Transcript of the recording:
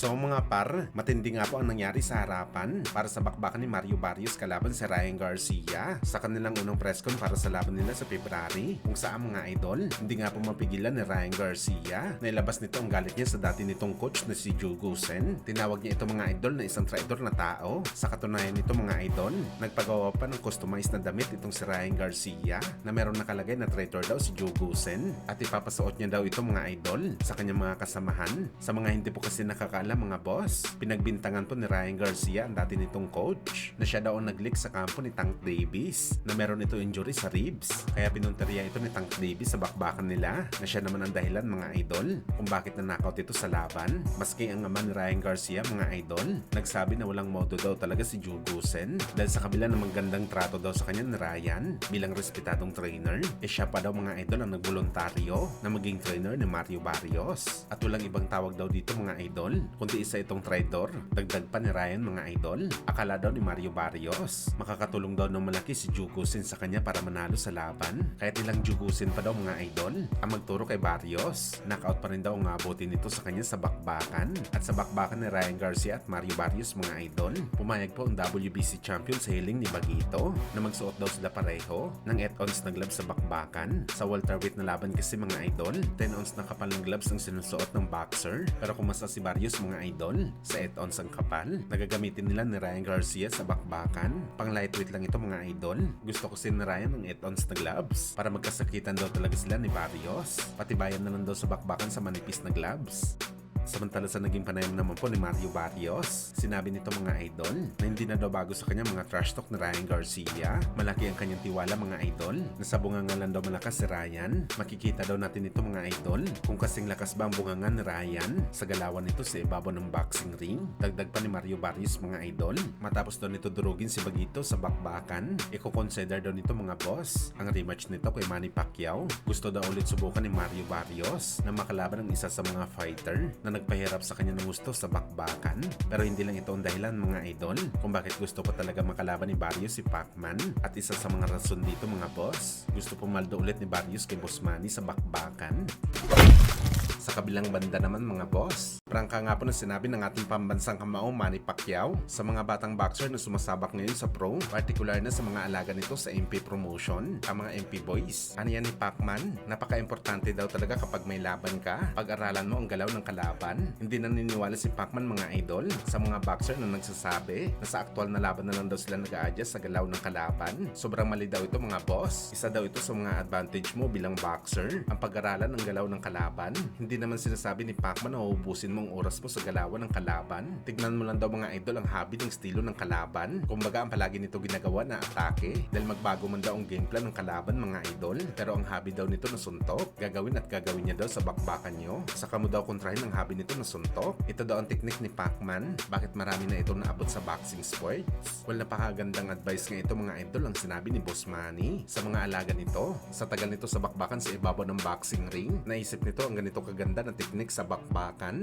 So mga par, matindi nga po ang nangyari sa harapan para sa bakbakan ni Mario Barrios kalaban si Ryan Garcia sa kanilang unang presscon para sa laban nila sa February, kung saan mga idol, hindi nga po mapigilan ni Ryan Garcia na ilabas nito ang galit niya sa dati nitong coach na si Joe Goosen. Tinawag niya ito mga idol na isang traidor na tao. Sa katunayan nito mga idol, nagpagawa pa ng customized na damit itong si Ryan Garcia na meron nakalagay na traitor daw si Joe Goosen at ipapasuot niya daw ito mga idol sa kanyang mga kasamahan. Sa mga hindi po kasi nakakaalam mga boss, pinagbintangan po ni Ryan Garcia ang dati nitong coach na siya daw ang nag-leak sa kampo ni Tank Davis na meron ito injury sa ribs. Kaya pinunteriya ito ni Tank Davis sa bakbakan nila na siya naman ang dahilan mga idol kung bakit na-knockout ito sa laban. Maski ang ama ni Ryan Garcia mga idol, nagsabi na walang modo daw talaga si Joe Goosen dahil sa kabila ng magandang trato daw sa kanya ni Ryan bilang respetadong trainer, siya pa daw mga idol ang nagboluntaryo na maging trainer ni Mario Barrios. At walang ibang tawag daw dito mga idol, kundi isa itong traidor. Dagdag pa ni Ryan mga idol, akala daw ni Mario Barrios makakatulong daw ng malaki si Joe Goosen sa kanya para manalo sa laban. Kahit ilang Joe Goosen pa daw mga idol ang magturo kay Barrios, knockout pa rin daw ang abutin nito sa kanya sa bakbakan. At sa bakbakan ni Ryan Garcia at Mario Barrios mga idol, pumayag po ang WBC champion sa hiling ni Bagito na magsuot daw sila pareho ng 8 ounce na gloves sa bakbakan. Sa welterweight na laban kasi mga idol, 10 ounce na kapal ng gloves ang sinusuot ng boxer. Pero kung masa si Barrios mga idol, sa 8 ounce ang kapal na gagamitin nila ni Ryan Garcia sa bakbakan. Pang lightweight lang ito mga idol. Gusto ko sin ni Ryan ng 8 ounce na gloves para magkasakitan daw talaga sila ni Barrios. Patibayan na lang daw sa bakbakan sa manipis na gloves. Samantala sa naging panayam naman po ni Mario Barrios, sinabi nito mga idol na hindi na daw bago sa kanya mga trash talk ni Ryan Garcia. Malaki ang kanyang tiwala mga idol. Nasa bungangan lang daw malakas si Ryan. Makikita daw natin ito mga idol kung kasing lakas ba ang bungangan ni Ryan sa galawan nito sa ibabaw ng boxing ring. Dagdag pa ni Mario Barrios mga idol, matapos daw nito durugin si Bagito sa bakbakan, i-consider daw nito mga boss ang rematch nito kay Manny Pacquiao. Gusto daw ulit subukan ni Mario Barrios na makalaban ng isa sa mga fighter na nagpahirap sa kanya ng gusto sa bakbakan. Pero hindi lang ito ang dahilan mga idol kung bakit gusto pa talaga makalaban ni Barrios si Pacman. At isa sa mga rason dito mga boss, gusto pumaldo ulit ni Barrios kay Boss Manny sa bakbakan. Sa kabilang banda naman mga boss, prangka nga po na sinabi ng ating pambansang kamao Manny Pacquiao sa mga batang boxer na sumasabak ngayon sa pro, partikular na sa mga alaga nito sa MP promotion, ang mga MP boys. Ano yan ni Pacman? Napaka-importante daw talaga kapag may laban ka, pag-aralan mo ang galaw ng kalaban. Hindi naniniwala si Pacman mga idol sa mga boxer na nagsasabi na sa aktual na laban na lang daw sila nag-a-adjust sa galaw ng kalaban. Sobrang mali daw ito mga boss. Isa daw ito sa mga advantage mo bilang boxer, ang pag-aralan ng galaw ng kalaban. Hindi naman sinasabi ni Pacman na uubusin mo ang oras mo sa galawan ng kalaban. Tignan mo lang daw mga idol ang hobby ng estilo ng kalaban. Kumbaga ang palagi nito ginagawa na atake dahil magbago man daw ang game plan ng kalaban mga idol. Pero ang hobby daw nito na suntok, gagawin at gagawin niya daw sa bakbakan nyo. Saka mo daw kontrahin ang hobby nito na suntok. Ito daw ang teknik ni Pacman. Bakit marami na ito naabot sa boxing sports? Well, napakagandang advice nga ito mga idol ang sinabi ni Boss Manny sa mga alaga nito. Sa tagal nito sa bakbakan sa ibabaw ng boxing ring, naisip nito ang ganito kaganda na teknik sa bakbakan.